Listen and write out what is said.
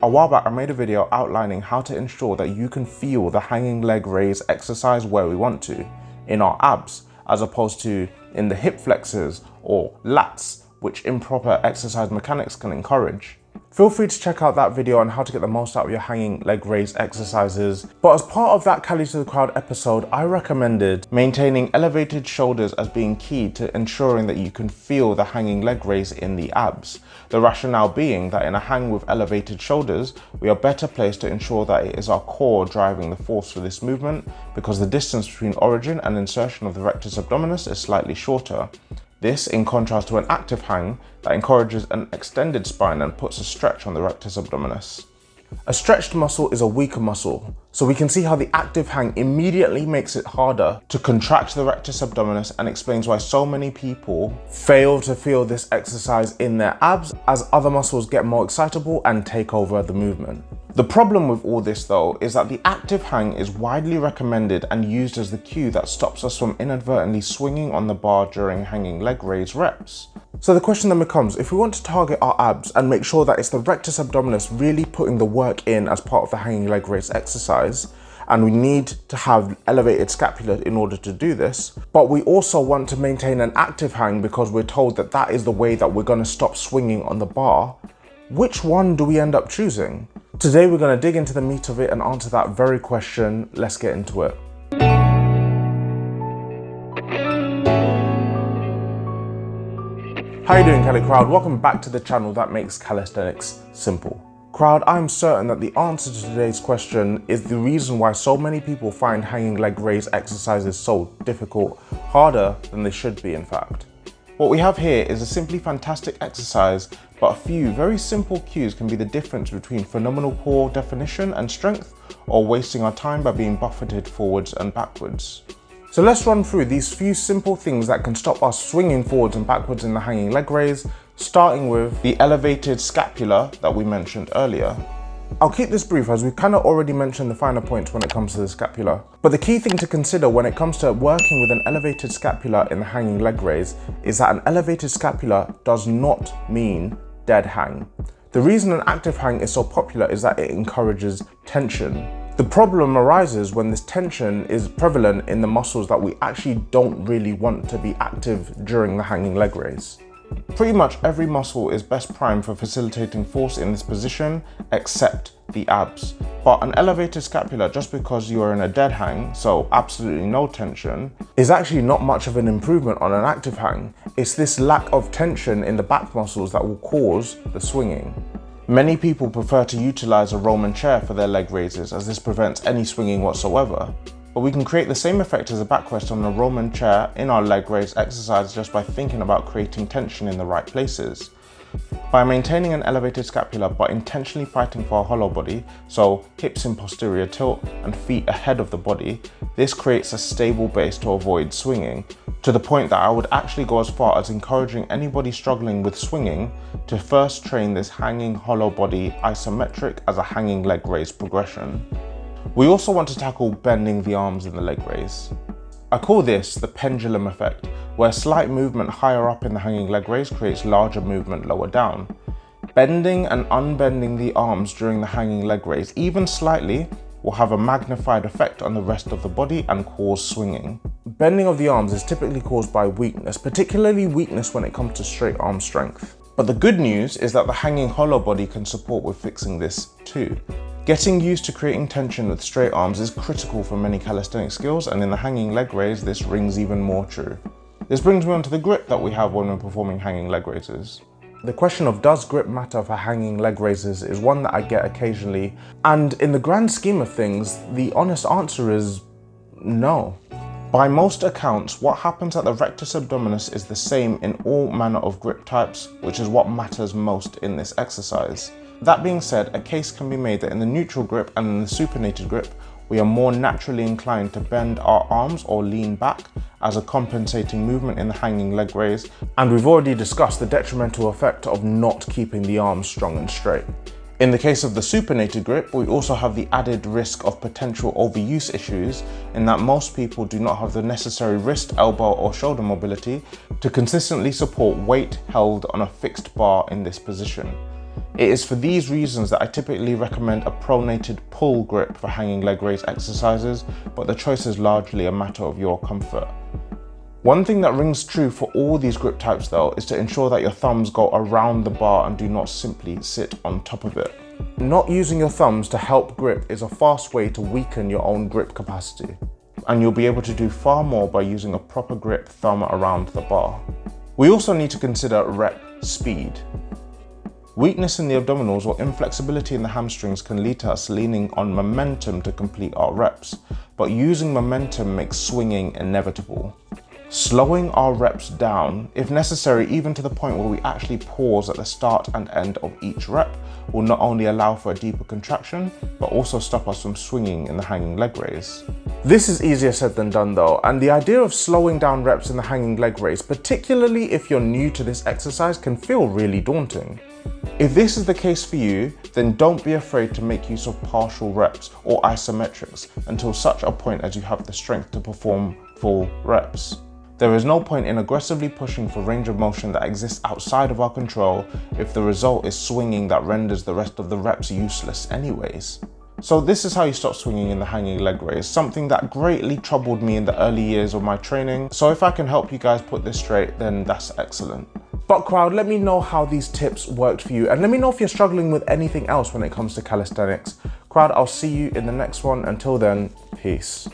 A while back I made a video outlining how to ensure that you can feel the hanging leg raise exercise where we want to, in our abs, as opposed to in the hip flexors or lats, which improper exercise mechanics can encourage. Feel free to check out that video on how to get the most out of your hanging leg raise exercises. But as part of that Cali To The Crowd episode, I recommended maintaining elevated shoulders as being key to ensuring that you can feel the hanging leg raise in the abs. The rationale being that in a hang with elevated shoulders, we are better placed to ensure that it is our core driving the force for this movement because the distance between origin and insertion of the rectus abdominis is slightly shorter. This in contrast to an active hang that encourages an extended spine and puts a stretch on the rectus abdominis. A stretched muscle is a weaker muscle, so we can see how the active hang immediately makes it harder to contract the rectus abdominis and explains why so many people fail to feel this exercise in their abs as other muscles get more excitable and take over the movement. The problem with all this though is that the active hang is widely recommended and used as the cue that stops us from inadvertently swinging on the bar during hanging leg raise reps. So the question then becomes, if we want to target our abs and make sure that it's the rectus abdominis really putting the work in as part of the hanging leg raise exercise, and we need to have elevated scapula in order to do this, but we also want to maintain an active hang because we're told that that is the way that we're going to stop swinging on the bar, which one do we end up choosing? Today we're going to dig into the meat of it and answer that very question. Let's get into it. How you doing, Cali Crowd? Welcome back to the channel that makes calisthenics simple. Crowd, I'm certain that the answer to today's question is the reason why so many people find hanging leg raise exercises so difficult, harder than they should be in fact. What we have here is a simply fantastic exercise, but a few very simple cues can be the difference between phenomenal core definition and strength or wasting our time by being buffeted forwards and backwards. So let's run through these few simple things that can stop us swinging forwards and backwards in the hanging leg raise, starting with the elevated scapula that we mentioned earlier. I'll keep this brief as we kind of already mentioned the finer points when it comes to the scapula. But the key thing to consider when it comes to working with an elevated scapula in the hanging leg raise is that an elevated scapula does not mean dead hang. The reason an active hang is so popular is that it encourages tension. The problem arises when this tension is prevalent in the muscles that we actually don't really want to be active during the hanging leg raise. Pretty much every muscle is best primed for facilitating force in this position except the abs. But an elevated scapula, just because you are in a dead hang, so absolutely no tension, is actually not much of an improvement on an active hang. It's this lack of tension in the back muscles that will cause the swinging. Many people prefer to utilize a Roman chair for their leg raises as this prevents any swinging whatsoever. But we can create the same effect as a backrest on a Roman chair in our leg raise exercise just by thinking about creating tension in the right places. By maintaining an elevated scapula but intentionally fighting for a hollow body, so hips in posterior tilt and feet ahead of the body, this creates a stable base to avoid swinging, to the point that I would actually go as far as encouraging anybody struggling with swinging to first train this hanging hollow body isometric as a hanging leg raise progression. We also want to tackle bending the arms in the leg raise. I call this the pendulum effect, where slight movement higher up in the hanging leg raise creates larger movement lower down. Bending and unbending the arms during the hanging leg raise, even slightly, will have a magnified effect on the rest of the body and cause swinging. Bending of the arms is typically caused by weakness, particularly weakness when it comes to straight arm strength. But the good news is that the hanging hollow body can support with fixing this too. Getting used to creating tension with straight arms is critical for many calisthenic skills, and in the hanging leg raise, this rings even more true. This brings me on to the grip that we have when we're performing hanging leg raises. The question of does grip matter for hanging leg raises is one that I get occasionally, and in the grand scheme of things, the honest answer is no. By most accounts, what happens at the rectus abdominis is the same in all manner of grip types, which is what matters most in this exercise. That being said, a case can be made that in the neutral grip and in the supinated grip, we are more naturally inclined to bend our arms or lean back as a compensating movement in the hanging leg raise, and we've already discussed the detrimental effect of not keeping the arms strong and straight. In the case of the supinated grip, we also have the added risk of potential overuse issues in that most people do not have the necessary wrist, elbow or shoulder mobility to consistently support weight held on a fixed bar in this position. It is for these reasons that I typically recommend a pronated pull grip for hanging leg raise exercises, but the choice is largely a matter of your comfort. One thing that rings true for all these grip types though is to ensure that your thumbs go around the bar and do not simply sit on top of it. Not using your thumbs to help grip is a fast way to weaken your own grip capacity, and you'll be able to do far more by using a proper grip thumb around the bar. We also need to consider rep speed. Weakness in the abdominals or inflexibility in the hamstrings can lead to us leaning on momentum to complete our reps, but using momentum makes swinging inevitable. Slowing our reps down, if necessary even to the point where we actually pause at the start and end of each rep, will not only allow for a deeper contraction, but also stop us from swinging in the hanging leg raise. This is easier said than done though, and the idea of slowing down reps in the hanging leg raise, particularly if you're new to this exercise, can feel really daunting. If this is the case for you, then don't be afraid to make use of partial reps or isometrics until such a point as you have the strength to perform full reps. There is no point in aggressively pushing for range of motion that exists outside of our control if the result is swinging that renders the rest of the reps useless anyways. So this is how you stop swinging in the hanging leg raise, something that greatly troubled me in the early years of my training. So if I can help you guys put this straight, then that's excellent. But crowd, let me know how these tips worked for you, and let me know if you're struggling with anything else when it comes to calisthenics. Crowd, I'll see you in the next one. Until then, peace.